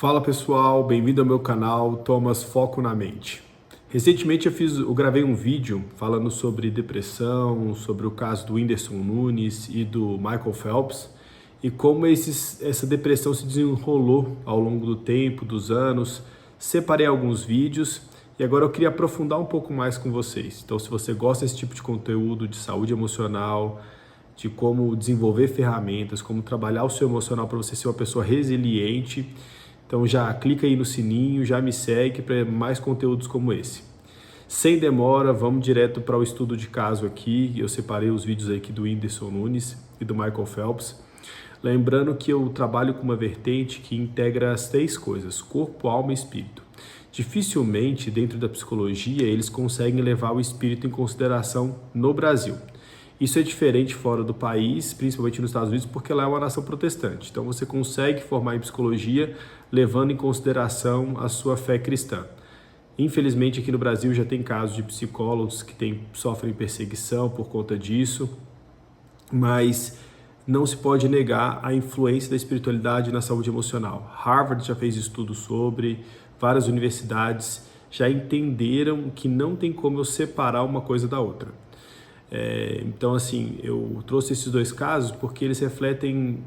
Fala pessoal, bem-vindo ao meu canal Thomas Foco na Mente. Recentemente eu gravei um vídeo falando sobre depressão, sobre o caso do Whindersson Nunes e do Michael Phelps e como essa depressão se desenrolou ao longo do tempo, dos anos. Separei alguns vídeos e agora eu queria aprofundar um pouco mais com vocês. Então, se você gosta desse tipo de conteúdo de saúde emocional, de como desenvolver ferramentas, como trabalhar o seu emocional para você ser uma pessoa resiliente, então já clica aí no sininho, já me segue para mais conteúdos como esse. Sem demora, vamos direto para o estudo de caso aqui. Eu separei os vídeos aqui do Whindersson Nunes e do Michael Phelps. Lembrando que eu trabalho com uma vertente que integra as três coisas: corpo, alma e espírito. Dificilmente, dentro da psicologia, eles conseguem levar o espírito em consideração no Brasil. Isso é diferente fora do país, principalmente nos Estados Unidos, porque lá é uma nação protestante. Então você consegue formar em psicologia levando em consideração a sua fé cristã. Infelizmente aqui no Brasil já tem casos de psicólogos que sofrem perseguição por conta disso, mas não se pode negar a influência da espiritualidade na saúde emocional. Harvard já fez estudos sobre, várias universidades já entenderam que não tem como eu separar uma coisa da outra. Então, assim, eu trouxe esses dois casos porque eles refletem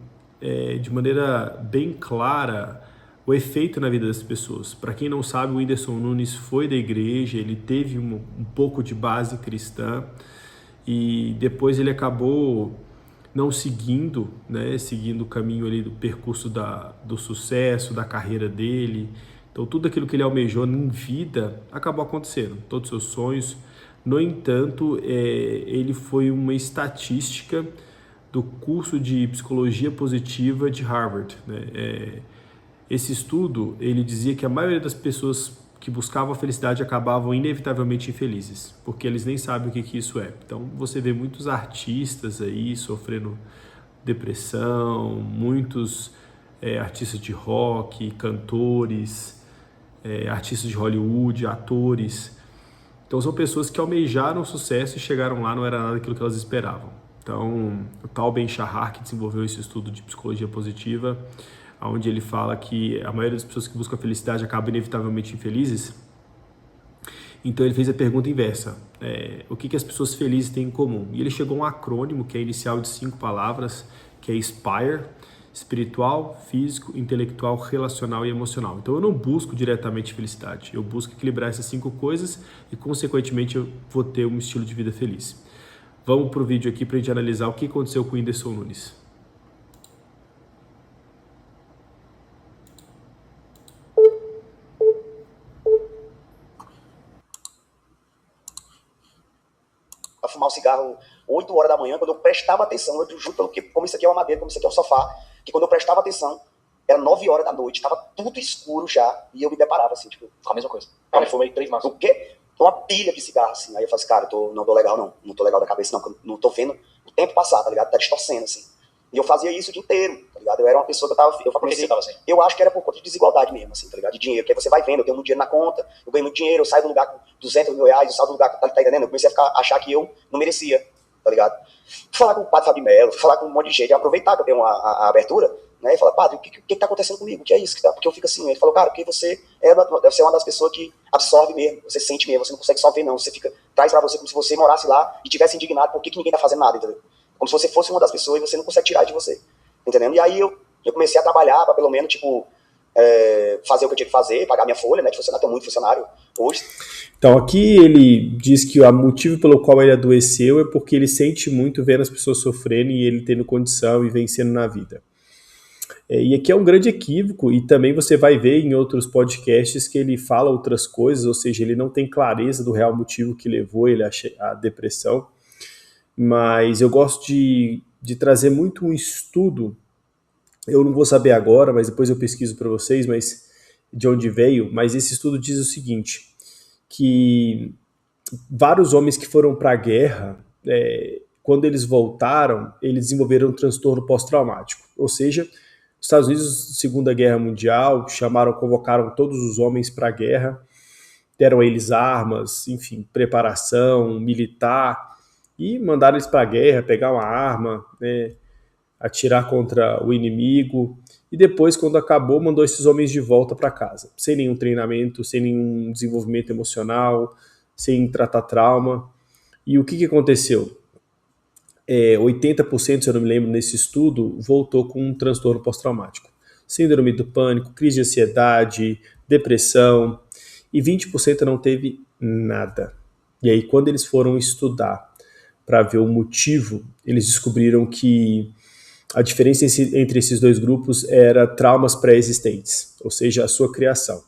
de maneira bem clara o efeito na vida das pessoas. Para quem não sabe, o Whindersson Nunes foi da igreja, ele teve um pouco de base cristã e depois ele acabou não seguindo, né, seguindo o caminho ali do percurso do sucesso, da carreira dele. Então, tudo aquilo que ele almejou em vida acabou acontecendo, todos os seus sonhos. No entanto, ele foi uma estatística do curso de psicologia positiva de Harvard, né? Esse estudo, ele dizia que a maioria das pessoas que buscavam a felicidade acabavam inevitavelmente infelizes, porque eles nem sabem o que isso é. Então, você vê muitos artistas aí sofrendo depressão, muitos artistas de rock, cantores, artistas de Hollywood, atores. Então são pessoas que almejaram sucesso e chegaram lá, não era nada daquilo que elas esperavam. Então o Tal Ben-Shahar, que desenvolveu esse estudo de psicologia positiva, onde ele fala que a maioria das pessoas que buscam a felicidade acabam inevitavelmente infelizes. Então ele fez a pergunta inversa: o que as pessoas felizes têm em comum? E ele chegou a um acrônimo que é inicial de 5 palavras, que é SPIRE: espiritual, físico, intelectual, relacional e emocional. Então eu não busco diretamente felicidade, eu busco equilibrar essas 5 coisas e consequentemente eu vou ter um estilo de vida feliz. Vamos para o vídeo aqui para a gente analisar o que aconteceu com o Whindersson Nunes. Pra fumar um cigarro 8 horas da manhã, quando eu prestava atenção, eu juro pelo quê? Como isso aqui é uma madeira, como isso aqui é um sofá, que quando eu prestava atenção, era 9 horas da noite, tava tudo escuro já, e eu me deparava assim, tipo, com a mesma coisa. Cara, eu fumei 3 maços. O quê? Uma pilha de cigarro, assim. Aí eu falei assim, cara, não tô legal não tô legal da cabeça não, não tô vendo o tempo passar, tá ligado? Tá distorcendo, assim. E eu fazia isso o dia inteiro, tá ligado? Eu era uma pessoa que eu acho que era por conta de desigualdade mesmo, assim, tá ligado? De dinheiro, que aí você vai vendo, eu tenho muito dinheiro na conta, eu ganho muito dinheiro, eu saio do lugar com 200 mil reais, eu saio do lugar que tá entendendo? Eu comecei a achar que eu não merecia, tá ligado? Fui falar com o padre Fábio Melo, fui falar com um monte de gente, aproveitar que eu tenho a abertura, né? E falar, padre, o que tá acontecendo comigo? O que é isso? Porque eu fico assim, ele falou, cara, porque você deve ser uma das pessoas que absorve mesmo, você sente mesmo, você não consegue só ver não, você traz pra você como se você morasse lá e tivesse indignado por que ninguém tá fazendo nada, entendeu? Como se você fosse uma das pessoas e você não consegue tirar de você, entendendo? E aí eu comecei a trabalhar pra pelo menos, tipo, fazer o que eu tinha que fazer, pagar minha folha, né, de funcionário, tenho muito funcionário hoje. Então aqui ele diz que o motivo pelo qual ele adoeceu é porque ele sente muito vendo as pessoas sofrendo e ele tendo condição e vencendo na vida. E aqui é um grande equívoco, e também você vai ver em outros podcasts que ele fala outras coisas, ou seja, ele não tem clareza do real motivo que levou ele à depressão. Mas eu gosto de trazer muito um estudo, eu não vou saber agora, mas depois eu pesquiso para vocês, mas de onde veio, mas esse estudo diz o seguinte, que vários homens que foram para a guerra, quando eles voltaram, eles desenvolveram um transtorno pós-traumático, ou seja, os Estados Unidos, Segunda Guerra Mundial, convocaram todos os homens para a guerra, deram a eles armas, enfim, preparação militar, e mandaram eles para a guerra, pegar uma arma, né, atirar contra o inimigo. e depois, quando acabou, mandou esses homens de volta para casa, sem nenhum treinamento, sem nenhum desenvolvimento emocional, sem tratar trauma. E o que aconteceu? 80%, se eu não me lembro, nesse estudo, voltou com um transtorno pós-traumático. Síndrome do pânico, crise de ansiedade, depressão, e 20% não teve nada. E aí, quando eles foram estudar para ver o motivo, eles descobriram que a diferença entre esses dois grupos era traumas pré-existentes, ou seja, a sua criação.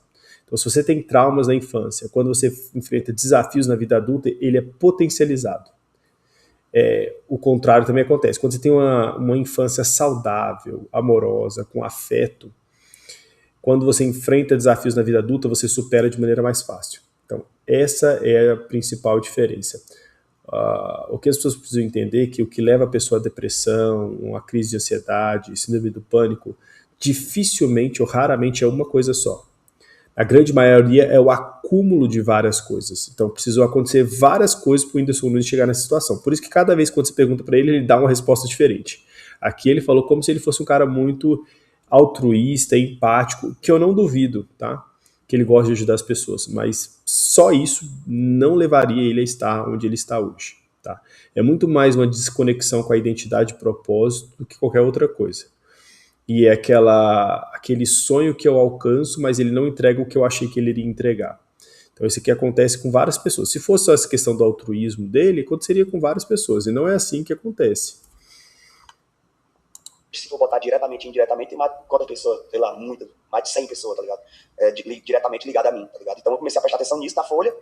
Então, se você tem traumas na infância, quando você enfrenta desafios na vida adulta, ele é potencializado. O contrário também acontece. Quando você tem uma infância saudável, amorosa, com afeto, quando você enfrenta desafios na vida adulta, você supera de maneira mais fácil. Então, essa é a principal diferença. O que as pessoas precisam entender é que o que leva a pessoa à depressão, uma crise de ansiedade, síndrome do pânico, dificilmente ou raramente é uma coisa só. A grande maioria é o acúmulo de várias coisas. Então, precisou acontecer várias coisas para o Whindersson Nunes chegar nessa situação. Por isso que cada vez que você pergunta para ele, ele dá uma resposta diferente. Aqui ele falou como se ele fosse um cara muito altruísta, empático, que eu não duvido, tá? Que ele gosta de ajudar as pessoas, mas só isso não levaria ele a estar onde ele está hoje, tá? É muito mais uma desconexão com a identidade e propósito do que qualquer outra coisa. E é aquele sonho que eu alcanço, mas ele não entrega o que eu achei que ele iria entregar. Então isso aqui acontece com várias pessoas. Se fosse só essa questão do altruísmo dele, aconteceria com várias pessoas, e não é assim que acontece. Se for botar diretamente e indiretamente, tem mais de quantas pessoas, sei lá, mais de 100 pessoas, tá ligado? Diretamente ligadas a mim, tá ligado? Então eu comecei a prestar atenção nisso na folha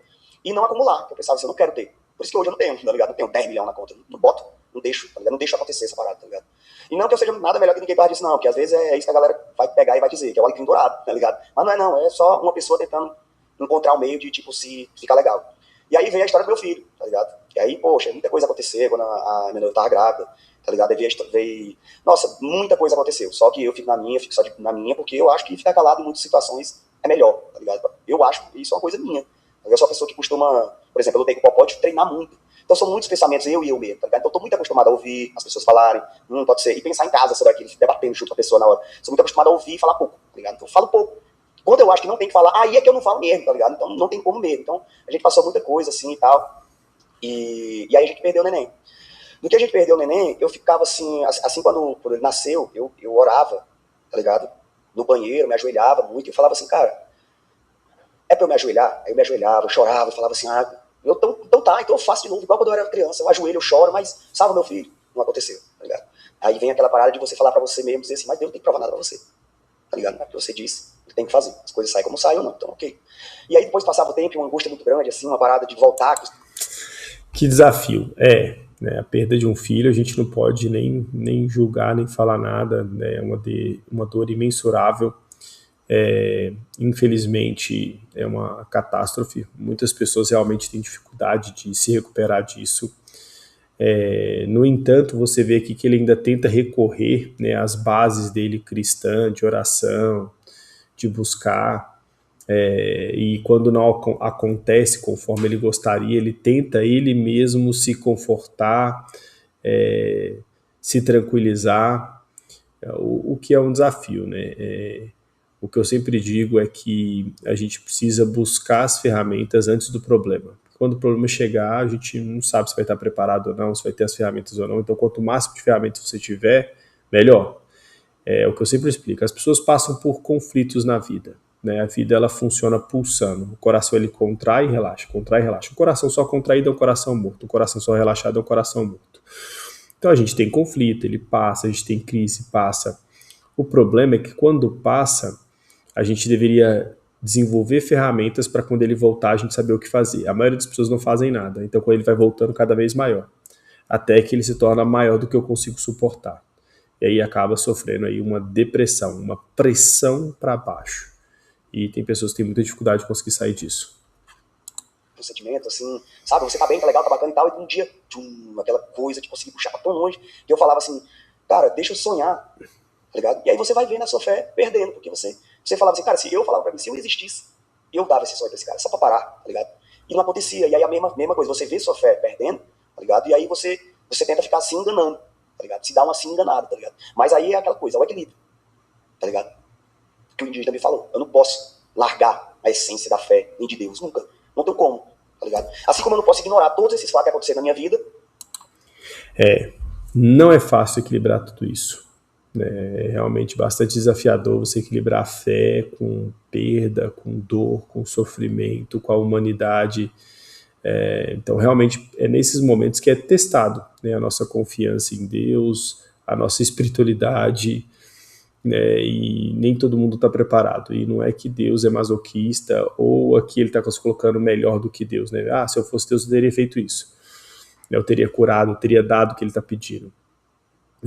e não acumular, porque eu pensava assim, eu não quero ter. Por isso que hoje eu não tenho, tá ligado? Não tenho 10 milhões na conta, não boto, não deixo, tá ligado? Não deixo acontecer essa parada, tá ligado? E não que eu seja nada melhor que ninguém para disso, não, porque às vezes é isso que a galera vai pegar e vai dizer, que é o alecrim dourado, tá ligado? Mas não, é só uma pessoa tentando encontrar um meio de, tipo, se ficar legal. E aí vem a história do meu filho, tá ligado? E aí, poxa, muita coisa aconteceu quando a menina tava grávida, tá ligado? Aí nossa, muita coisa aconteceu. Só que eu fico na minha, fico só na minha, porque eu acho que ficar calado em muitas situações é melhor, tá ligado? Eu acho que isso é uma coisa minha. Eu sou uma pessoa que costuma, por exemplo, eu lutei com o Popó de treinar muito. Então são muitos pensamentos, eu mesmo, tá ligado? Então eu tô muito acostumado a ouvir as pessoas falarem, pode ser, e pensar em casa sobre aquilo, debatendo junto com a pessoa na hora. Sou muito acostumado a ouvir e falar pouco, tá ligado? Então eu falo pouco. Quando eu acho que não tem que falar, aí é que eu não falo mesmo, tá ligado? Então não tem como mesmo. Então a gente passou muita coisa assim e tal. E aí a gente perdeu o neném. No que a gente perdeu o neném, eu ficava assim quando ele nasceu, eu orava, tá ligado? No banheiro, me ajoelhava muito, e eu falava assim, cara, é pra eu me ajoelhar? Aí eu me ajoelhava, eu chorava, eu falava assim, então eu faço de novo, igual quando eu era criança, eu ajoelho, eu choro, mas salva meu filho. Não aconteceu, tá ligado? Aí vem aquela parada de você falar pra você mesmo, dizer assim, mas Deus não tem que provar nada pra você, tá ligado? O que você disse, tem que fazer. As coisas saem como saem ou não, então ok. E aí depois passava o tempo, uma angústia muito grande, assim, uma parada de voltar. Que desafio. Né, a perda de um filho, a gente não pode nem julgar, nem falar nada, né, é uma dor imensurável. Infelizmente, é uma catástrofe. Muitas pessoas realmente têm dificuldade de se recuperar disso. No entanto, você vê aqui que ele ainda tenta recorrer, né, às bases dele cristã, de oração, de buscar, e quando não acontece conforme ele gostaria, ele tenta ele mesmo se confortar, se tranquilizar, o que é um desafio, né? O que eu sempre digo é que a gente precisa buscar as ferramentas antes do problema. Quando o problema chegar, a gente não sabe se vai estar preparado ou não, se vai ter as ferramentas ou não. Então, quanto máximo de ferramentas você tiver, melhor. É o que eu sempre explico. As pessoas passam por conflitos na vida, né? A vida, ela funciona pulsando. O coração, ele contrai e relaxa, contrai e relaxa. O coração só contraído é um coração morto. O coração só relaxado é um coração morto. Então, a gente tem conflito, ele passa, a gente tem crise, passa. O problema é que quando passa, a gente deveria desenvolver ferramentas para quando ele voltar a gente saber o que fazer. A maioria das pessoas não fazem nada, então quando ele vai voltando cada vez maior, até que ele se torna maior do que eu consigo suportar. E aí acaba sofrendo aí uma depressão, uma pressão para baixo. E tem pessoas que têm muita dificuldade de conseguir sair disso. Um sentimento, assim, sabe? Você tá bem, tá legal, tá bacana e tal, e um dia, aquela coisa de conseguir puxar pra tão longe, que eu falava assim, cara, deixa eu sonhar, tá ligado? E aí você vai vendo a sua fé perdendo, porque você falava assim, cara, se eu falava pra mim, se eu existisse, eu dava esse sonho pra esse cara, só pra parar, tá ligado? E não acontecia. E aí a mesma coisa, você vê sua fé perdendo, tá ligado? E aí você tenta ficar se enganando, tá ligado? Se dá uma assim enganada, tá ligado? Mas aí é aquela coisa, é o equilíbrio. tá ligado? Que o indígena me falou. Eu não posso largar a essência da fé nem de Deus, nunca. Não tem como, tá ligado? Assim como eu não posso ignorar todos esses fatos que aconteceram na minha vida. Não é fácil equilibrar tudo isso. É realmente bastante desafiador você equilibrar a fé com perda, com dor, com sofrimento, com a humanidade. Então, realmente, é nesses momentos que é testado, né, a nossa confiança em Deus, a nossa espiritualidade, né, e nem todo mundo está preparado. E não é que Deus é masoquista ou aqui ele está se colocando melhor do que Deus. Né? Ah, se eu fosse Deus, eu teria feito isso. Eu teria curado, eu teria dado o que ele está pedindo.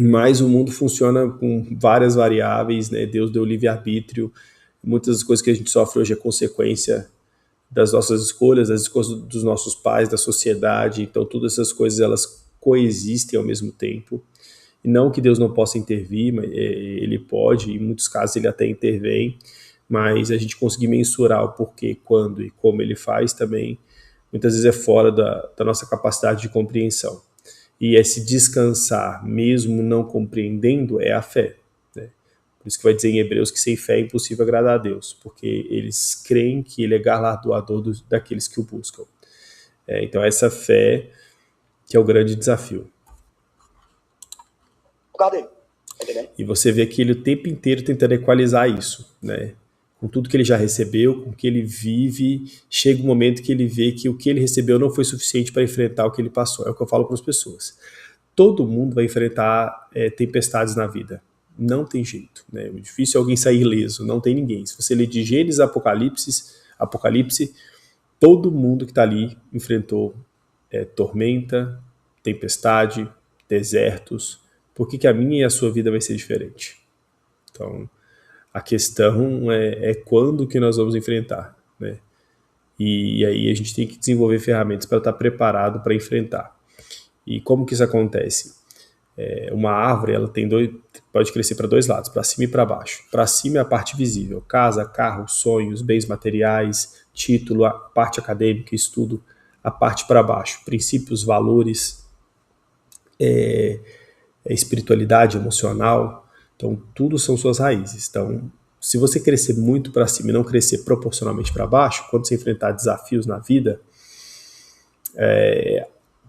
Mas o mundo funciona com várias variáveis, né? Deus deu livre-arbítrio. Muitas das coisas que a gente sofre hoje é consequência das nossas escolhas, das escolhas dos nossos pais, da sociedade. Então, todas essas coisas, elas coexistem ao mesmo tempo. E não que Deus não possa intervir, mas ele pode, em muitos casos ele até intervém, mas a gente conseguir mensurar o porquê, quando e como ele faz também, muitas vezes é fora da nossa capacidade de compreensão. E esse descansar, mesmo não compreendendo, é a fé. Né? Por isso que vai dizer em Hebreus que sem fé é impossível agradar a Deus, porque eles creem que ele é galardoador daqueles que o buscam. Então essa fé que é o grande desafio. Por causa dele. Tá entendendo? E você vê que ele o tempo inteiro tentando equalizar isso, né? Com tudo que ele já recebeu, com o que ele vive, chega um momento que ele vê que o que ele recebeu não foi suficiente para enfrentar o que ele passou. É o que eu falo para as pessoas. Todo mundo vai enfrentar tempestades na vida. Não tem jeito. Né? O difícil é alguém sair ileso. Não tem ninguém. Se você ler de Gênesis a Apocalipse, todo mundo que está ali enfrentou tormenta, tempestade, desertos. Por que a minha e a sua vida vai ser diferente? Então, a questão é quando que nós vamos enfrentar, né? E aí a gente tem que desenvolver ferramentas para estar preparado para enfrentar. E como que isso acontece? Uma árvore ela pode crescer para dois lados, para cima e para baixo. Para cima é a parte visível, casa, carro, sonhos, bens materiais, título, a parte acadêmica, estudo. A parte para baixo, princípios, valores, espiritualidade emocional. Então, tudo são suas raízes. Então, se você crescer muito para cima e não crescer proporcionalmente para baixo, quando você enfrentar desafios na vida,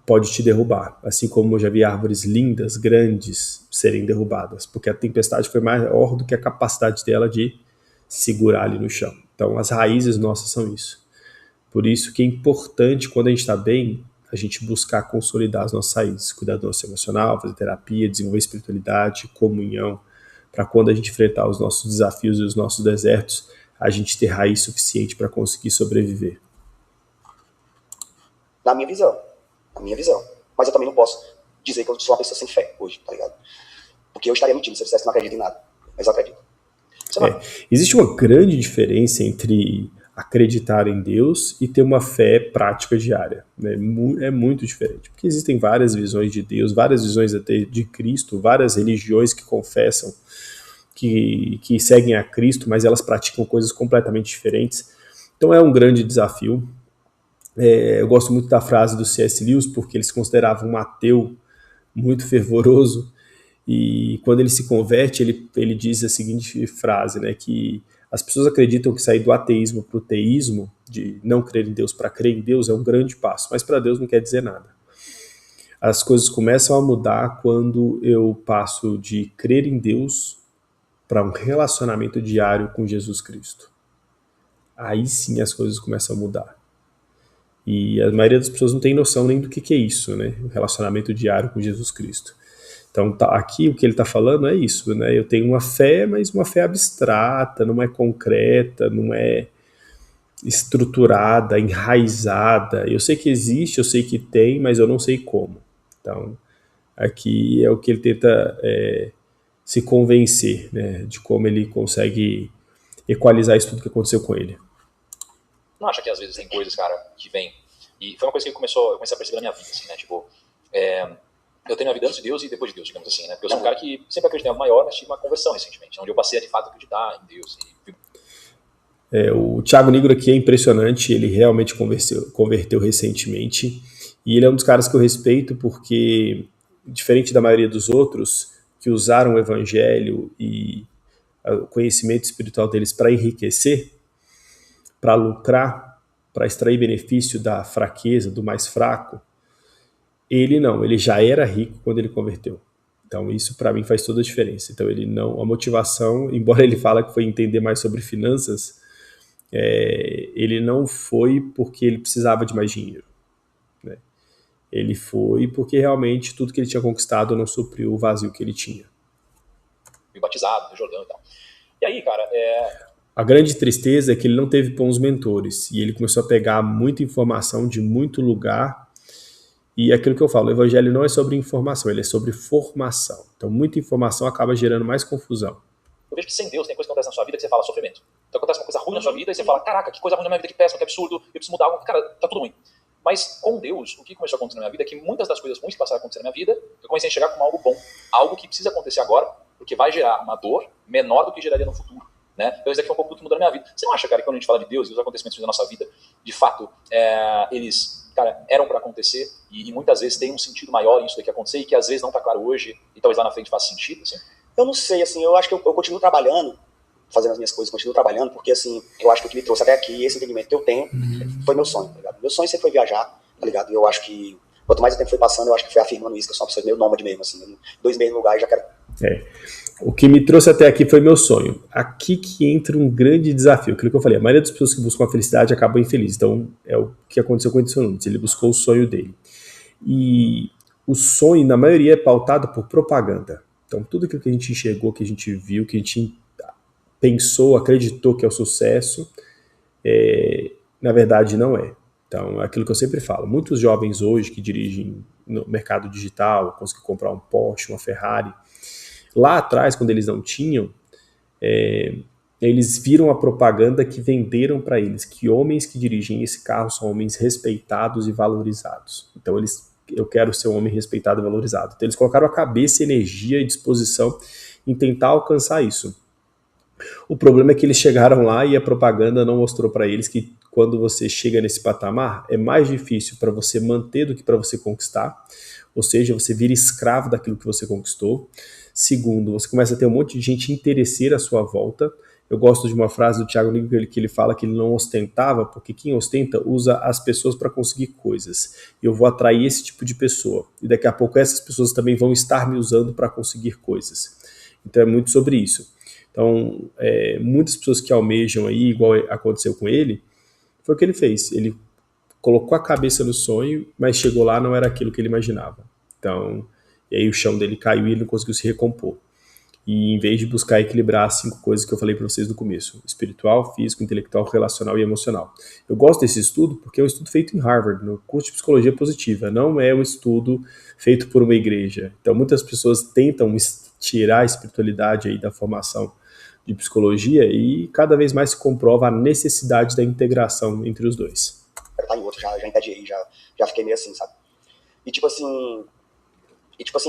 pode te derrubar. Assim como eu já vi árvores lindas, grandes, serem derrubadas, porque a tempestade foi maior do que a capacidade dela de segurar ali no chão. Então, as raízes nossas são isso. Por isso que é importante, quando a gente está bem, a gente buscar consolidar as nossas raízes, cuidar do nosso emocional, fazer terapia, desenvolver espiritualidade, comunhão, para quando a gente enfrentar os nossos desafios e os nossos desertos, a gente ter raiz suficiente para conseguir sobreviver. Na minha visão. Na minha visão. Mas eu também não posso dizer que eu sou uma pessoa sem fé hoje, tá ligado? Porque eu estaria mentindo se eu dissesse que não acredito em nada. Mas eu acredito. Existe uma grande diferença entre acreditar em Deus e ter uma fé prática diária. Né? É muito diferente, porque existem várias visões de Deus, várias visões até de Cristo, várias religiões que confessam que seguem a Cristo, mas elas praticam coisas completamente diferentes. Então é um grande desafio. Eu gosto muito da frase do C.S. Lewis, porque ele se considerava um ateu muito fervoroso, e quando ele se converte, ele diz a seguinte frase, né, que as pessoas acreditam que sair do ateísmo para o teísmo, de não crer em Deus para crer em Deus, é um grande passo, mas para Deus não quer dizer nada. As coisas começam a mudar quando eu passo de crer em Deus para um relacionamento diário com Jesus Cristo. Aí sim as coisas começam a mudar. E a maioria das pessoas não tem noção nem do que é isso, né? O relacionamento diário com Jesus Cristo. Então, aqui o que ele está falando é isso, né? Eu tenho uma fé, mas uma fé abstrata, não é concreta, não é estruturada, enraizada. Eu sei que existe, eu sei que tem, mas eu não sei como. Então, aqui é o que ele tenta se convencer, né? De como ele consegue equalizar isso tudo que aconteceu com ele. Não acha que às vezes tem coisas, cara, que vem... E foi uma coisa que eu comecei a perceber na minha vida, assim, né? Tipo, eu tenho a vida antes de Deus e depois de Deus, digamos assim, né? Porque eu sou um cara que sempre acreditei em algo maior, mas tive uma conversão recentemente, onde eu passei a de fato acreditar em Deus. O Thiago Nigro aqui é impressionante, ele realmente converteu recentemente, e ele é um dos caras que eu respeito porque, diferente da maioria dos outros, que usaram o evangelho e o conhecimento espiritual deles para enriquecer, para lucrar, para extrair benefício da fraqueza, do mais fraco, ele não, ele já era rico quando ele converteu. Então isso para mim faz toda a diferença. Então ele não, a motivação, embora ele fala que foi entender mais sobre finanças, ele não foi porque ele precisava de mais dinheiro, né? Ele foi porque realmente tudo que ele tinha conquistado não supriu o vazio que ele tinha. Fui batizado no Jordão e tal. E aí, cara, A grande tristeza é que ele não teve bons mentores e ele começou a pegar muita informação de muito lugar. E aquilo que eu falo, o evangelho não é sobre informação, ele é sobre formação. Então muita informação acaba gerando mais confusão. eu vejo que sem Deus tem coisa que acontece na sua vida que você fala sofrimento. Então acontece uma coisa ruim na sua vida e você fala, caraca, que coisa ruim na minha vida, que péssimo, que absurdo, eu preciso mudar algo. Cara, tá tudo ruim. Mas com Deus, o que começou a acontecer na minha vida é que muitas das coisas ruins que passaram a acontecer na minha vida, eu comecei a enxergar como algo bom. Algo que precisa acontecer agora, porque vai gerar uma dor menor do que geraria no futuro. Né? Então isso aqui foi um pouco do que mudou na minha vida. Você não acha, cara, que quando a gente fala de Deus e os acontecimentos da nossa vida, de fato, eles, cara, eram para acontecer e muitas vezes tem um sentido maior em isso daqui acontecer e que às vezes não tá claro hoje e talvez lá na frente faça sentido, assim? Eu não sei, assim, eu acho que eu continuo trabalhando, fazendo as minhas coisas, continuo trabalhando, porque, assim, eu acho que o que me trouxe até aqui, esse entendimento que eu tenho, foi meu sonho, tá ligado? Meu sonho sempre foi viajar, tá ligado? E eu acho que, quanto mais o tempo foi passando, eu acho que foi afirmando isso, que eu sou uma pessoa meio nômade mesmo, assim, 2 meses no lugar e já quero... O que me trouxe até aqui foi meu sonho. Aqui que entra um grande desafio. Aquilo que eu falei, a maioria das pessoas que buscam a felicidade acabam infelizes. Então, é o que aconteceu com o Whindersson Nunes. Ele buscou o sonho dele. E o sonho, na maioria, é pautado por propaganda. Então, tudo aquilo que a gente enxergou, que a gente viu, que a gente pensou, acreditou que é o sucesso, na verdade não é. Então, é aquilo que eu sempre falo. Muitos jovens hoje que dirigem no mercado digital, conseguem comprar um Porsche, uma Ferrari, lá atrás, quando eles não tinham, eles viram a propaganda que venderam para eles, que homens que dirigem esse carro são homens respeitados e valorizados. Então, eu quero ser um homem respeitado e valorizado. Então, eles colocaram a cabeça, energia e disposição em tentar alcançar isso. O problema é que eles chegaram lá e a propaganda não mostrou para eles que quando você chega nesse patamar, é mais difícil para você manter do que para você conquistar. Ou seja, você vira escravo daquilo que você conquistou. Segundo, você começa a ter um monte de gente interesseira à sua volta. Eu gosto de uma frase do Thiago Nigro que ele fala que ele não ostentava, porque quem ostenta usa as pessoas para conseguir coisas. Eu vou atrair esse tipo de pessoa. E daqui a pouco essas pessoas também vão estar me usando para conseguir coisas. Então é muito sobre isso. Então, muitas pessoas que almejam aí, igual aconteceu com ele, foi o que ele fez. Ele colocou a cabeça no sonho, mas chegou lá, não era aquilo que ele imaginava. Então, e aí o chão dele caiu e ele não conseguiu se recompor. E em vez de buscar equilibrar as 5 coisas que eu falei para vocês no começo, espiritual, físico, intelectual, relacional e emocional. Eu gosto desse estudo porque é um estudo feito em Harvard, no curso de psicologia positiva, não é um estudo feito por uma igreja. Então muitas pessoas tentam tirar a espiritualidade aí da formação de psicologia e cada vez mais se comprova a necessidade da integração entre os dois. Tá em outro, já entediei, já fiquei meio assim, sabe? E tipo assim,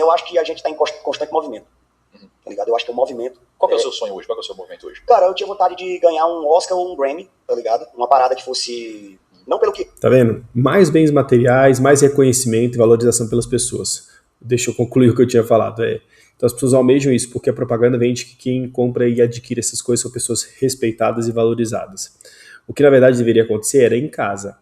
eu acho que a gente tá em constante movimento. Tá ligado? Eu acho que o movimento... Qual que é o seu sonho hoje? Qual que é o seu movimento hoje? Cara, eu tinha vontade de ganhar um Oscar ou um Grammy, tá ligado? Uma parada que fosse... Não pelo que... Tá vendo? Mais bens materiais, mais reconhecimento e valorização pelas pessoas. Deixa eu concluir o que eu tinha falado. Então as pessoas almejam isso, porque a propaganda vende que quem compra e adquire essas coisas são pessoas respeitadas e valorizadas. O que na verdade deveria acontecer era em casa.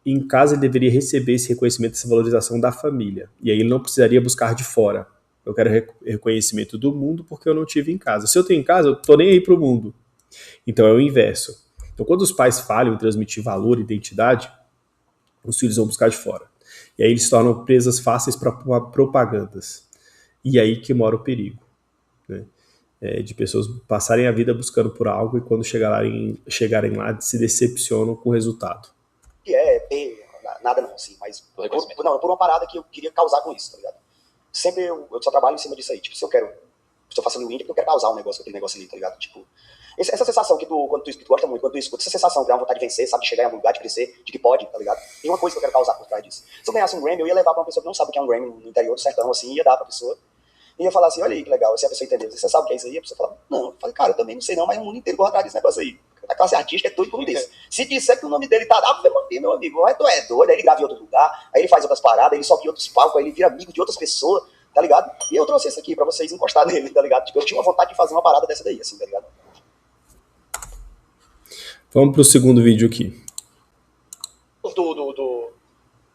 Em casa ele deveria receber esse reconhecimento, essa valorização da família. E aí ele não precisaria buscar de fora. Eu quero reconhecimento do mundo porque eu não tive em casa. Se eu tenho em casa, eu tô nem aí pro mundo. Então é o inverso. Então quando os pais falham em transmitir valor e identidade, os filhos vão buscar de fora. E aí eles se tornam presas fáceis para propagandas. E aí que mora o perigo, né? De pessoas passarem a vida buscando por algo e quando chegarem lá se decepcionam com o resultado. Nada não, assim, mas por uma parada que eu queria causar com isso, tá ligado? Sempre eu só trabalho em cima disso aí, tipo, se eu faço no indie porque eu quero causar um negócio, aquele negócio ali, tá ligado? Tipo, essa sensação que quando tu gosta muito, quando tu escuta, essa sensação de dar uma vontade de vencer, sabe, de chegar em algum lugar, de crescer, de que pode, tá ligado? Tem uma coisa que eu quero causar por trás disso. Se eu ganhasse um Grammy, eu ia levar pra uma pessoa que não sabe o que é um Grammy no interior do sertão, assim, ia dar pra pessoa, e ia falar assim, olha aí que legal, se a pessoa entender, você sabe o que é isso aí? A pessoa fala, não, eu falei, cara, eu também não sei não, mas o mundo inteiro corre atrás desse negócio aí. A classe artística é doido por um desse. Se disser que o nome dele tá lá, meu amigo, mas tu é doido, aí ele grava em outro lugar, aí ele faz outras paradas, ele sobe em outros palcos, aí ele vira amigo de outras pessoas, tá ligado? E eu trouxe esse aqui pra vocês encostar nele, tá ligado? Tipo, eu tinha uma vontade de fazer uma parada dessa daí, assim, tá ligado? Vamos pro segundo vídeo aqui.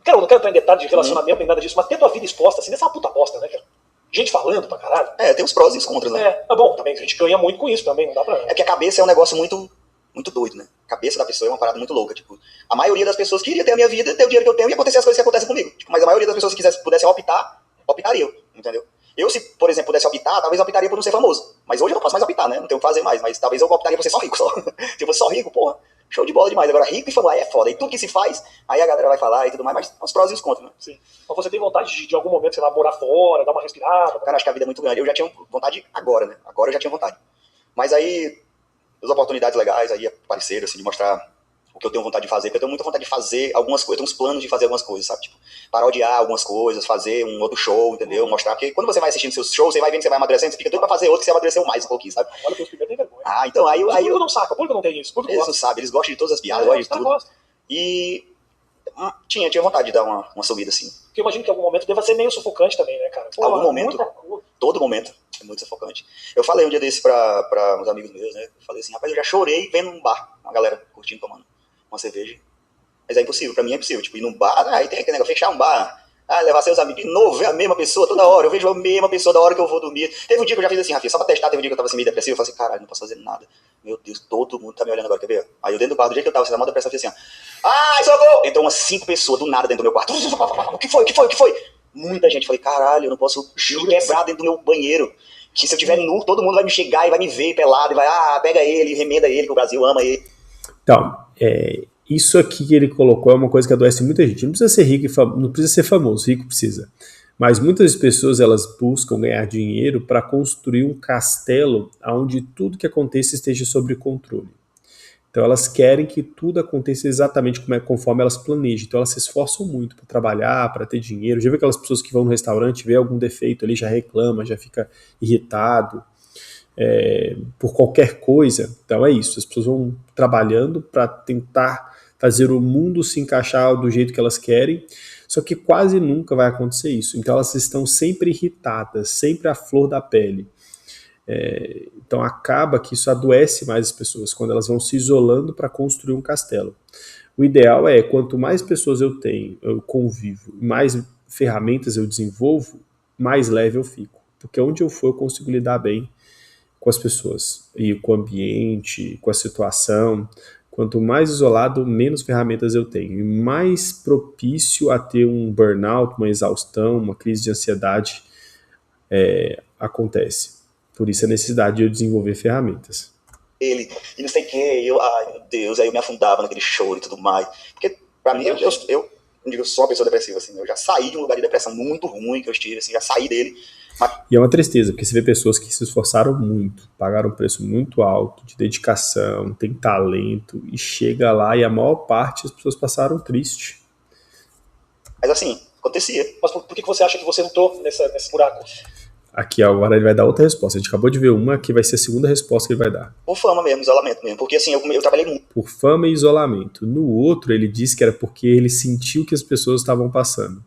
Cara, eu não quero entrar em detalhes de relacionamento nem nada disso, mas ter tua vida exposta, assim, dessa é uma puta bosta, né, cara? Gente falando pra caralho. Tem os prós e os contras, né? Tá bom, também a gente ganha muito com isso também, não dá pra... É que a cabeça é um negócio muito, muito doido, né? A cabeça da pessoa é uma parada muito louca, tipo, a maioria das pessoas queria ter a minha vida, ter o dinheiro que eu tenho e acontecer as coisas que acontecem comigo. Tipo, mas a maioria das pessoas que pudesse optar, optaria eu, entendeu? Eu, se, por exemplo, pudesse optar, talvez eu optaria por não ser famoso. Mas hoje eu não posso mais optar, né? Não tenho o que fazer mais. Mas talvez eu optaria por ser só rico, só. Se eu fosse só rico, porra, show de bola demais. Agora, rico e famoso, aí é foda. E tudo que se faz, aí a galera vai falar e tudo mais, mas os prós e os contras, né? Sim. Mas você tem vontade de algum momento, sei lá, morar fora, dar uma respirada? Cara, acho que a vida é muito grande. Eu já tinha vontade agora, né? Agora eu já tinha vontade. Mas aí, as oportunidades legais aí apareceram, assim, de mostrar o que eu tenho vontade de fazer, porque eu tenho muita vontade de fazer algumas coisas, eu tenho uns planos de fazer algumas coisas, sabe? Tipo, parodiar algumas coisas, fazer um outro show, entendeu? Mostrar, porque quando você vai assistindo seus shows, você vai vendo que você vai amadurecendo, você fica doido pra fazer outro que você amadureceu mais um pouquinho, sabe? Olha que os primeiros têm vergonha. Então, aí O eu... público não saca, o público não tem isso, o público Eles gosta. não sabem, eles gostam de todas as piadas, gostam de tudo. Gosta. E tinha vontade de dar uma subida, assim. Porque eu imagino que em algum momento deva ser meio sufocante também, né, cara? Pô, Algum momento, todo momento, é muito sufocante. Eu falei um dia desse pra uns amigos meus, né? Eu falei assim, rapaz, eu já chorei vendo um bar, uma galera curtindo, tomando uma cerveja. Mas é impossível, pra mim é impossível. Tipo, ir num bar, aí tem aquele negócio, fechar um bar, levar seus amigos de novo, ver a mesma pessoa toda hora. Eu vejo a mesma pessoa da hora que eu vou dormir. Teve um dia que eu já fiz assim, Rafinha, só pra testar, teve um dia que eu tava assim meio depressivo, eu falei assim, caralho, não posso fazer nada. Meu Deus, todo mundo tá me olhando agora, quer ver? Aí eu dentro do quarto, do jeito que eu tava, assim, na mão da depressão, eu fiz assim, ai, socorro! Entrou umas 5 pessoas do nada dentro do meu quarto. O que foi? Muita gente. Falei, caralho, eu não posso me quebrar dentro do meu banheiro. Que se eu tiver nu, todo mundo vai me chegar e vai me ver pelado e vai, pega ele, remenda ele, que o Brasil ama ele. Então, isso aqui que ele colocou é uma coisa que adoece muita gente. Não precisa ser rico, não precisa ser famoso, rico precisa. Mas muitas pessoas, elas buscam ganhar dinheiro para construir um castelo onde tudo que aconteça esteja sob controle. Então elas querem que tudo aconteça exatamente conforme elas planejam. Então elas se esforçam muito para trabalhar, para ter dinheiro. Já viu aquelas pessoas que vão no restaurante, vê algum defeito ali, já reclama, já fica irritado por qualquer coisa. Então é isso, as pessoas vão trabalhando para tentar fazer o mundo se encaixar do jeito que elas querem, só que quase nunca vai acontecer isso. Então elas estão sempre irritadas, sempre à flor da pele. Então acaba que isso adoece mais as pessoas, quando elas vão se isolando para construir um castelo. O ideal é, quanto mais pessoas eu tenho, eu convivo, mais ferramentas eu desenvolvo, mais leve eu fico. Porque onde eu for eu consigo lidar bem com as pessoas, e com o ambiente, com a situação. Quanto mais isolado, menos ferramentas eu tenho, e mais propício a ter um burnout, uma exaustão, uma crise de ansiedade acontece. Por isso a necessidade de eu desenvolver ferramentas. Ele, e não sei o que, ai meu Deus, aí eu me afundava naquele choro e tudo mais. Porque pra mim, eu sou uma pessoa depressiva, assim, eu já saí de um lugar de depressão muito ruim que eu estive, assim, já saí dele. E é uma tristeza, porque você vê pessoas que se esforçaram muito, pagaram um preço muito alto de dedicação, tem talento, e chega lá e a maior parte das pessoas passaram triste. Mas assim, acontecia. Mas por que você acha que você entrou nesse buraco? Aqui agora ele vai dar outra resposta. A gente acabou de ver uma que vai ser a segunda resposta que ele vai dar. Por fama mesmo, isolamento mesmo. Porque assim, eu trabalhei muito. Por fama e isolamento. No outro, ele disse que era porque ele sentiu que as pessoas estavam passando.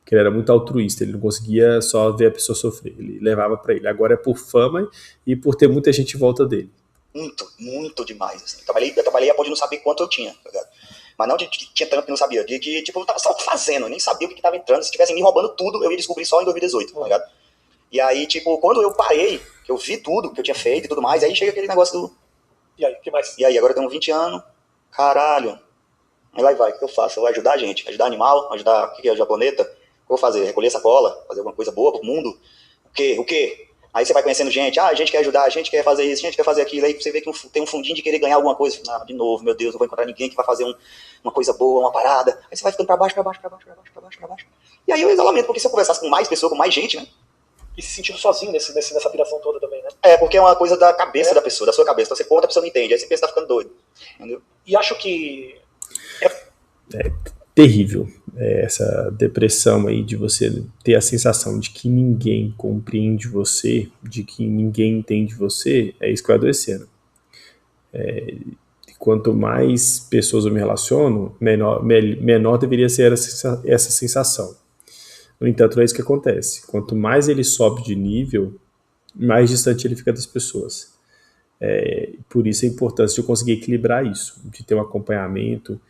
Que ele era muito altruísta, ele não conseguia só ver a pessoa sofrer. Ele levava pra ele. Agora é por fama e por ter muita gente em volta dele. Muito demais. Assim. Eu trabalhei a ponto de não saber quanto eu tinha, tá ligado? Mas não de que tinha tanto que não sabia. De que, tipo, eu tava só fazendo, eu nem sabia o que tava entrando. Se tivessem me roubando tudo, eu ia descobrir só em 2018, tá ligado? E aí, tipo, quando eu parei, que eu vi tudo que eu tinha feito e tudo mais, aí chega aquele negócio do... E aí, o que mais? E aí, agora eu tenho 20 anos, caralho. Aí lá vai, o que eu faço? Eu vou ajudar a gente, ajudar animal, ajudar, o que é ajudar o planeta? O que eu vou fazer? Recolher sacola? Fazer alguma coisa boa pro mundo? O quê? Aí você vai conhecendo gente, a gente quer ajudar, a gente quer fazer isso, a gente quer fazer aquilo, aí você vê que tem um fundinho de querer ganhar alguma coisa. De novo, meu Deus, não vou encontrar ninguém que vai fazer uma coisa boa, uma parada. Aí você vai ficando pra baixo. E aí o isolamento, porque se eu conversasse com mais pessoas, com mais gente, né? E se sentindo sozinho nessa piração toda também, né? Porque é uma coisa da cabeça da pessoa, da sua cabeça. Então você conta, a pessoa não entende, aí você pensa que tá ficando doido. Entendeu? E acho que... É terrível essa depressão aí de você ter a sensação de que ninguém compreende você, de que ninguém entende você, é isso que vai adoecendo. Quanto mais pessoas eu me relaciono, menor deveria ser essa sensação. No entanto, não é isso que acontece. Quanto mais ele sobe de nível, mais distante ele fica das pessoas. Por isso a importância de eu conseguir equilibrar isso, de ter um acompanhamento.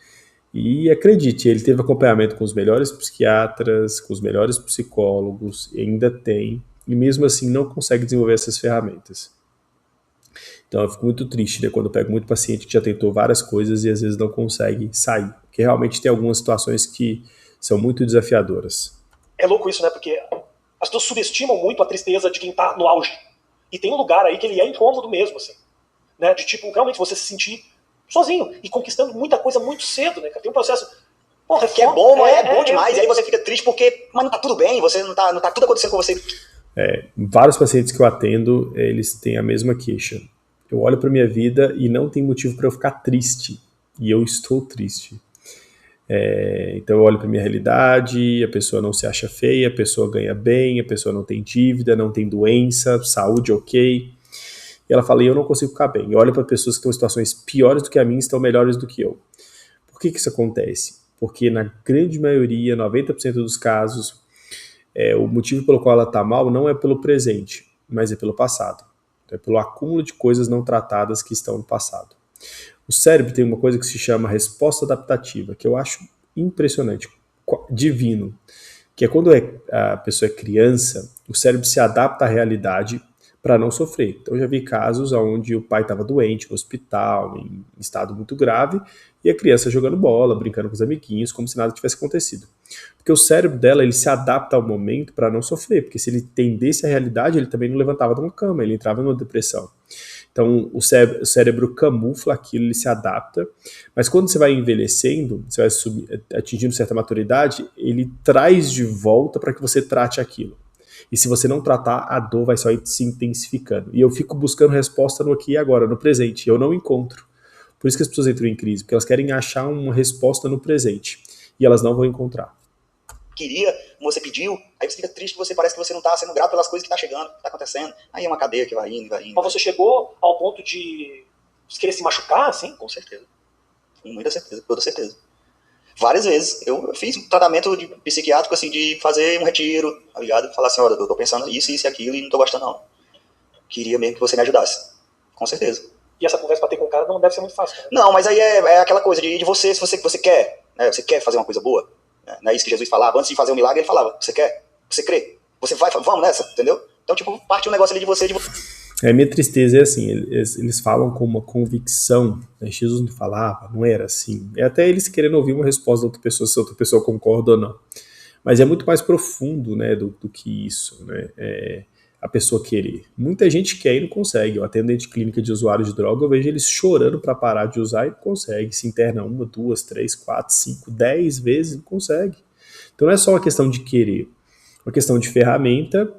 E acredite, ele teve acompanhamento com os melhores psiquiatras, com os melhores psicólogos, e ainda tem, e mesmo assim não consegue desenvolver essas ferramentas. Então eu fico muito triste, né, quando eu pego muito paciente que já tentou várias coisas e às vezes não consegue sair, porque realmente tem algumas situações que são muito desafiadoras. É louco isso, né? Porque as pessoas subestimam muito a tristeza de quem tá no auge. E tem um lugar aí que ele é incômodo mesmo, assim. Né? De tipo, realmente você se sentir sozinho e conquistando muita coisa muito cedo, né? Tem um processo. Porra, Que é bom, é bom demais. E aí você fica triste porque, mas não tá tudo bem, você não tá tudo acontecendo com você. Vários pacientes que eu atendo, eles têm a mesma queixa. Eu olho para minha vida e não tem motivo para eu ficar triste. E eu estou triste. Então eu olho para minha realidade, a pessoa não se acha feia, a pessoa ganha bem, a pessoa não tem dívida, não tem doença, saúde ok. E ela fala, eu não consigo ficar bem. Eu olho para pessoas que estão em situações piores do que a minha e estão melhores do que eu. Por que isso acontece? Porque na grande maioria, 90% dos casos, o motivo pelo qual ela está mal não é pelo presente, mas é pelo passado. Então, é pelo acúmulo de coisas não tratadas que estão no passado. O cérebro tem uma coisa que se chama resposta adaptativa, que eu acho impressionante, divino, que é quando a pessoa é criança, o cérebro se adapta à realidade para não sofrer. Então, eu já vi casos onde o pai estava doente, no hospital, em estado muito grave, e a criança jogando bola, brincando com os amiguinhos, como se nada tivesse acontecido. Porque o cérebro dela, ele se adapta ao momento para não sofrer, porque se ele entendesse a realidade, ele também não levantava de uma cama, ele entrava numa depressão. Então, o cérebro camufla aquilo, ele se adapta, mas quando você vai envelhecendo, você vai atingindo certa maturidade, ele traz de volta para que você trate aquilo. E se você não tratar, a dor vai só ir se intensificando. E eu fico buscando resposta no aqui e agora, no presente, e eu não encontro. Por isso que as pessoas entram em crise, porque elas querem achar uma resposta no presente, e elas não vão encontrar. Queria, como você pediu, aí você fica triste, você parece que você não está sendo grato pelas coisas que está chegando, que está acontecendo. Aí é uma cadeia que vai indo, vai indo. Mas você chegou ao ponto de querer se machucar, assim? Com certeza. Com muita certeza, toda certeza. Várias vezes. Eu fiz um tratamento psiquiátrico, assim, de fazer um retiro, tá ligado? Falar assim, olha, eu tô pensando isso e aquilo e não tô gostando, não. Queria mesmo que você me ajudasse. Com certeza. E essa conversa pra ter com o cara não deve ser muito fácil, né? Não, mas aí é aquela coisa de você, se você quer, né? Você quer fazer uma coisa boa. Não é isso que Jesus falava. Antes de fazer um milagre, ele falava, você quer? Você crê? Você vai, vamos nessa, entendeu? Então, tipo, parte um negócio ali de você. Minha tristeza é assim, eles falam com uma convicção, né? Jesus não falava, não era assim. É até eles querendo ouvir uma resposta da outra pessoa, se a outra pessoa concorda ou não. Mas é muito mais profundo, né, do que isso, né? A pessoa querer. Muita gente quer e não consegue. Eu atendo de clínica de usuários de droga, eu vejo eles chorando para parar de usar e não consegue. Se interna 1, 2, 3, 4, 5, 10 vezes, não consegue. Então não é só uma questão de querer, é uma questão de ferramenta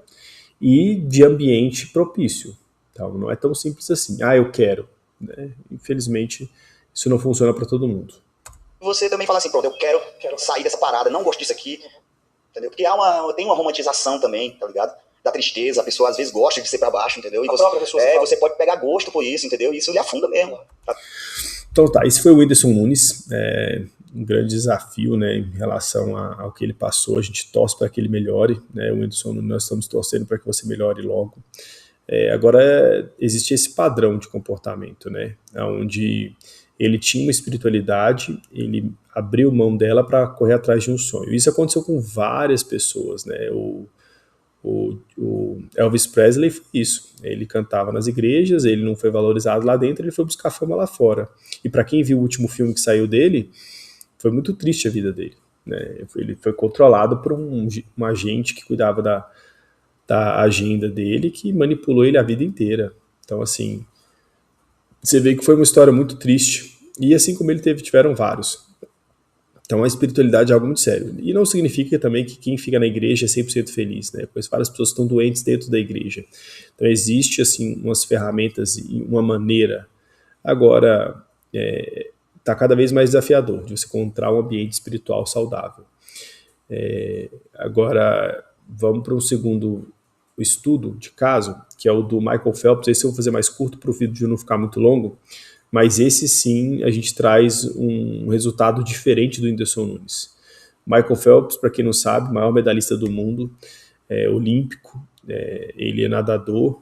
e de ambiente propício. Então não é tão simples assim. Eu quero. Né? Infelizmente, isso não funciona para todo mundo. Você também fala assim, pronto, eu quero sair dessa parada, não gosto disso aqui. Entendeu? Porque tem uma romantização também, tá ligado? Da tristeza, a pessoa às vezes gosta de ser pra baixo, entendeu? E você pode pegar gosto por isso, entendeu? E isso lhe afunda mesmo. Tá? Então tá, esse foi o Whindersson Nunes, um grande desafio, né, em relação ao que ele passou. A gente torce para que ele melhore, né? O Whindersson Nunes, nós estamos torcendo para que você melhore logo. Agora, existe esse padrão de comportamento, né, onde ele tinha uma espiritualidade, ele abriu mão dela para correr atrás de um sonho. Isso aconteceu com várias pessoas, né? O Elvis Presley foi isso. Ele cantava nas igrejas, ele não foi valorizado lá dentro, ele foi buscar fama lá fora. E para quem viu o último filme que saiu dele, foi muito triste a vida dele. Né? Ele foi controlado por um agente que cuidava da agenda dele, que manipulou ele a vida inteira. Então, assim, você vê que foi uma história muito triste. E assim como ele tiveram vários. Então a espiritualidade é algo muito sério. E não significa também que quem fica na igreja é 100% feliz, né? Pois várias pessoas estão doentes dentro da igreja. Então existe, assim, umas ferramentas e uma maneira. Agora, está cada vez mais desafiador de você encontrar um ambiente espiritual saudável. Agora, vamos para um segundo estudo de caso, que é o do Michael Phelps. Esse eu vou fazer mais curto para o vídeo não ficar muito longo. Mas esse sim, a gente traz um resultado diferente do Whindersson Nunes. Michael Phelps, para quem não sabe, maior medalhista do mundo, olímpico, ele é nadador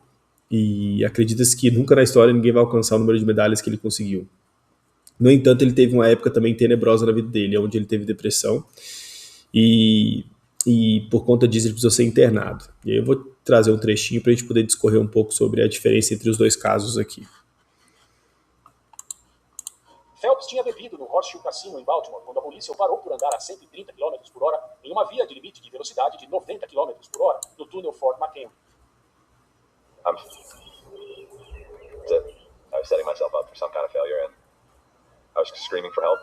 e acredita-se que nunca na história ninguém vai alcançar o número de medalhas que ele conseguiu. No entanto, ele teve uma época também tenebrosa na vida dele, onde ele teve depressão e por conta disso ele precisou ser internado. E aí eu vou trazer um trechinho para a gente poder discorrer um pouco sobre a diferença entre os dois casos aqui. Phelps tinha bebido no Horseshoe Casino em Baltimore quando a polícia o parou por andar a 130 km por hora em uma via de limite de velocidade de 90 km por hora no túnel Fort McHenry. I was setting myself up for some kind of failure, and I was screaming for help.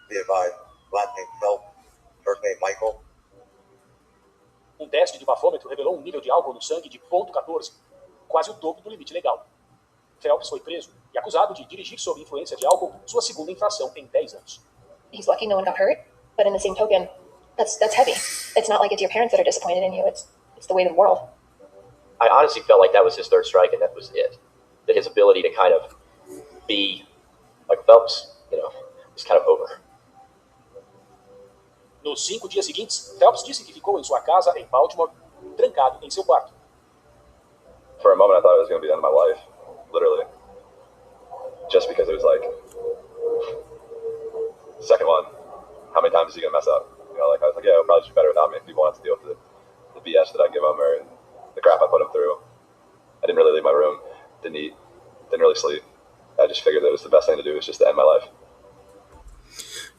Be advised, last name Phelps, first name Michael. Um teste de bafômetro revelou um nível de álcool no sangue de 0,14, quase o dobro do limite legal. Phelps foi preso e acusado de dirigir sob influência de álcool, sua segunda infração em 10 anos. He's lucky no one got hurt, but in the same token, that's heavy. It's not like it's your parents that are disappointed in you. It's the weight of the world. I honestly felt like that was his third strike, and that was it. That his ability to kind of be like Phelps, was kind of over. Nos 5 dias seguintes, Phelps disse que ficou em sua casa em Baltimore, trancado em seu quarto. For a moment, I thought it was going to be the end of my life, literally. Just because it was like, second one, how many times is he going to mess up? I was like, yeah, it'll probably just be better without me if people want to deal with the BS that I give him or the crap I put him through. I didn't really leave my room, didn't eat, didn't really sleep. I just figured that it was the best thing to do was just to end my life.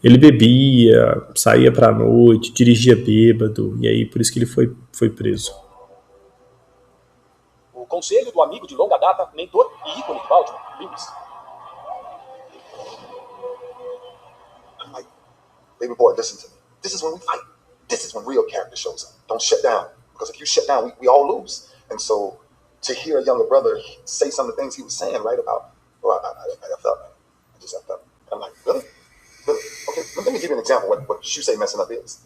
Ele bebia, saía pra noite, dirigia bêbado, e aí por isso que ele foi preso. O conselho do amigo de longa data, mentor e ícone de Baltimore, Lewis. I'm like, baby boy, listen to me. This is when we fight. This is when real character shows up. Don't shut down. Because if you shut down, we all lose. And so to hear a younger brother say some of the things he was saying, right, about, well, I felt that. I just felt that. I'm like, really? Really? Okay, let me give you an example of what you say messing up is.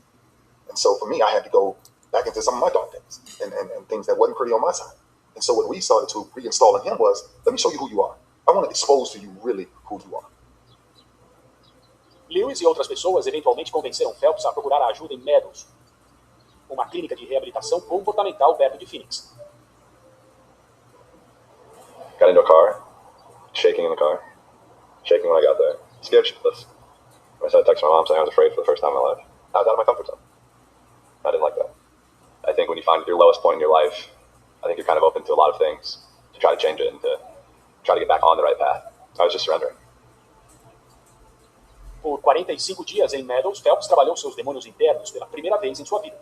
And so for me, I had to go back into some of my dark things and things that wasn't pretty on my side. And so what we started to reinstall in him was, let me show you who you are. I want to expose to you really who you are. Lewis e outras pessoas eventualmente convenceram Phelps a procurar ajuda em Meadows, uma clínica de reabilitação comportamental perto de Phoenix. Got into a car, shaking in the car, shaking when I got there, scared shitless. I started texting my mom saying I was afraid for the first time in my life. I was out of my comfort zone. I didn't like that. I think when you find your lowest point in your life, I think you're kind of open to a lot of things to try to change it and to try to get back on the right path. I was just surrendering. Por 45 dias em Meadows, Phelps trabalhou seus demônios internos pela primeira vez em sua vida.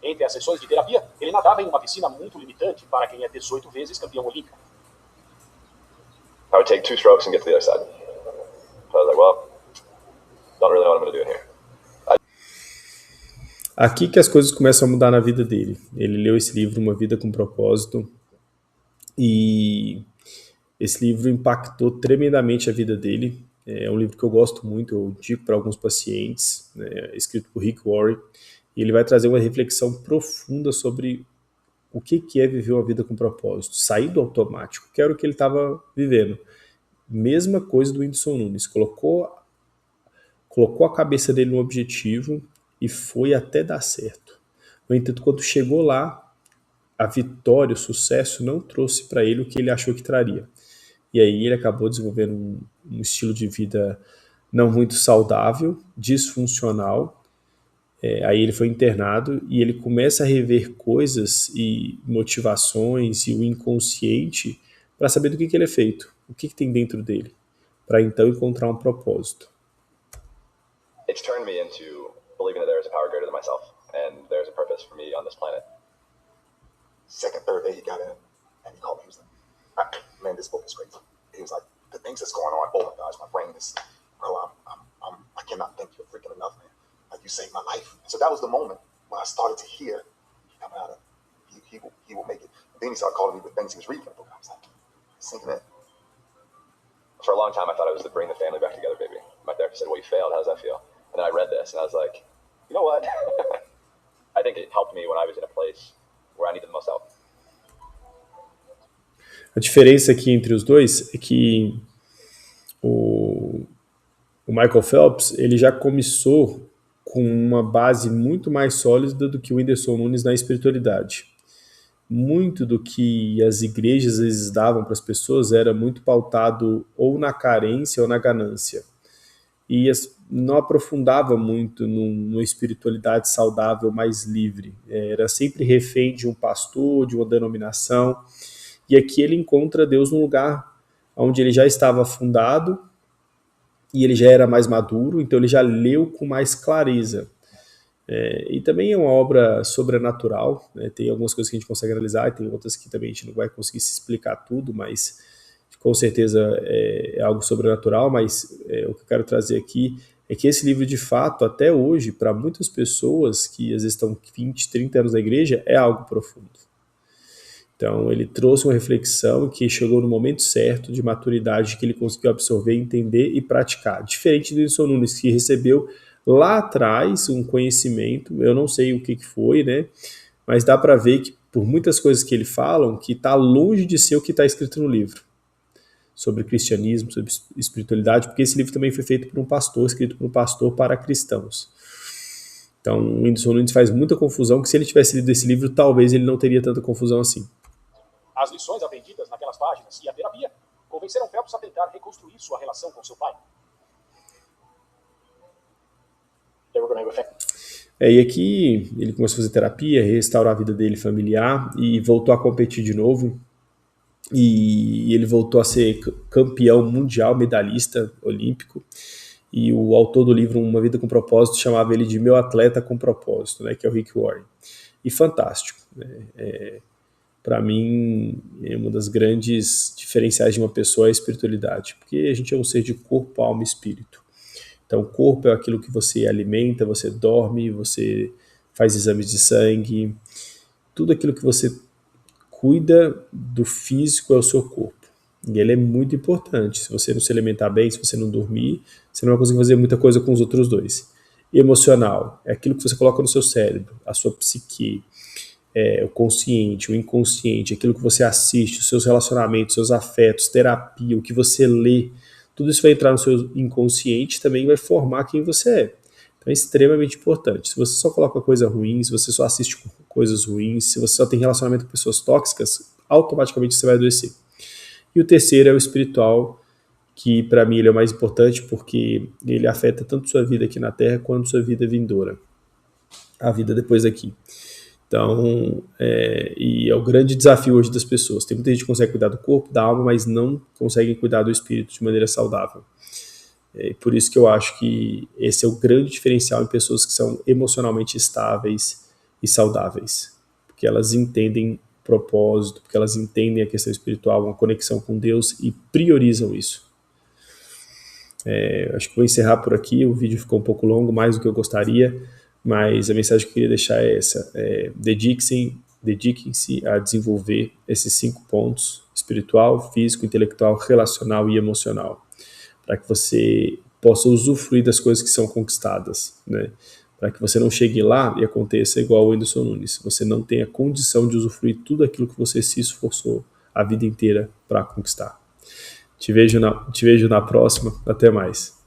Entre as sessões de terapia, ele nadava em uma piscina muito limitante para quem é 18 vezes campeão olímpico. I would take 2 strokes and get to the other side. So I was like, well, don't really know what I'm going to do in here. Aqui que as coisas começam a mudar na vida dele. Ele leu esse livro, Uma Vida com Propósito, e esse livro impactou tremendamente a vida dele. É um livro que eu gosto muito, eu digo para alguns pacientes, escrito por Rick Warren, e ele vai trazer uma reflexão profunda sobre o que é viver uma vida com propósito, sair do automático, que era o que ele estava vivendo. Mesma coisa do Whindersson Nunes, colocou a cabeça dele no objetivo e foi até dar certo. No entanto, quando chegou lá, a vitória, o sucesso não trouxe para ele o que ele achou que traria. E aí ele acabou desenvolvendo um estilo de vida não muito saudável, disfuncional. Aí ele foi internado e ele começa a rever coisas e motivações e o inconsciente para saber do que ele é feito, o que tem dentro dele, para então encontrar um propósito. It's turned me into believing that there is a power greater than myself and there's a purpose for me on this planet. Second, third day he got in and he called me. He was like, man, this book is crazy. He was like, the things that's going on, oh my gosh, my brain is, bro, I cannot thank you freaking enough, man. Like, you saved my life. So that was the moment when I started to hear, coming out of, he will make it. Then he started calling me the things he was reading in the book. I was like, sinking in. For a long time, I thought it was the bring the family back together, baby. My therapist said, well, you failed. How does that feel? And then I read this, and I was like, you know what? I think it helped me when I was in a place where I needed the most help. A diferença aqui entre os dois é que o Michael Phelps, ele já começou com uma base muito mais sólida do que o Whindersson Nunes na espiritualidade. Muito do que as igrejas às vezes davam para as pessoas era muito pautado ou na carência ou na ganância. E não aprofundava muito numa espiritualidade saudável mais livre. Era sempre refém de um pastor, de uma denominação. E aqui ele encontra Deus num lugar onde ele já estava fundado e ele já era mais maduro, então ele já leu com mais clareza. E também é uma obra sobrenatural, né? Tem algumas coisas que a gente consegue analisar e tem outras que também a gente não vai conseguir se explicar tudo, mas com certeza é algo sobrenatural. Mas o que eu quero trazer aqui é que esse livro, de fato, até hoje, para muitas pessoas que às vezes estão 20, 30 anos na igreja, é algo profundo. Então ele trouxe uma reflexão que chegou no momento certo de maturidade, que ele conseguiu absorver, entender e praticar. Diferente do Whindersson Nunes, que recebeu lá atrás um conhecimento, eu não sei o que foi, né? Mas dá para ver que por muitas coisas que ele fala, que está longe de ser o que está escrito no livro. Sobre cristianismo, sobre espiritualidade, porque esse livro também foi feito por um pastor, escrito por um pastor para cristãos. Então o Whindersson Nunes faz muita confusão, que se ele tivesse lido esse livro, talvez ele não teria tanta confusão assim. As lições aprendidas naquelas páginas e a terapia convenceram Phelps a tentar reconstruir sua relação com seu pai. E aqui ele começou a fazer terapia, restaurar a vida dele familiar e voltou a competir de novo. E ele voltou a ser campeão mundial, medalhista olímpico. E o autor do livro Uma Vida com Propósito chamava ele de meu atleta com propósito, né, que é o Rick Warren. E fantástico, né? Para mim, é uma das grandes diferenciais de uma pessoa é a espiritualidade, porque a gente é um ser de corpo, alma e espírito. Então, o corpo é aquilo que você alimenta, você dorme, você faz exames de sangue, tudo aquilo que você cuida do físico é o seu corpo. E ele é muito importante. Se você não se alimentar bem, se você não dormir, você não vai conseguir fazer muita coisa com os outros dois. Emocional é aquilo que você coloca no seu cérebro, a sua psique, o consciente, o inconsciente, aquilo que você assiste, os seus relacionamentos, seus afetos, terapia, o que você lê, tudo isso vai entrar no seu inconsciente e também vai formar quem você é. Então é extremamente importante. Se você só coloca coisa ruim, se você só assiste coisas ruins, se você só tem relacionamento com pessoas tóxicas, automaticamente você vai adoecer. E o terceiro é o espiritual, que para mim ele é o mais importante porque ele afeta tanto sua vida aqui na Terra quanto sua vida vindoura, a vida depois daqui. Então, e é o grande desafio hoje das pessoas. Tem muita gente que consegue cuidar do corpo, da alma, mas não consegue cuidar do espírito de maneira saudável. Por isso que eu acho que esse é o grande diferencial em pessoas que são emocionalmente estáveis e saudáveis. Porque elas entendem propósito, porque elas entendem a questão espiritual, uma conexão com Deus e priorizam isso. Acho que vou encerrar por aqui. O vídeo ficou um pouco longo, mais do que eu gostaria. Mas a mensagem que eu queria deixar é essa: dediquem-se a desenvolver esses 5 pontos: espiritual, físico, intelectual, relacional e emocional, para que você possa usufruir das coisas que são conquistadas, né? Para que você não chegue lá e aconteça igual o Whindersson Nunes, você não tenha condição de usufruir tudo aquilo que você se esforçou a vida inteira para conquistar. Te vejo na próxima, até mais.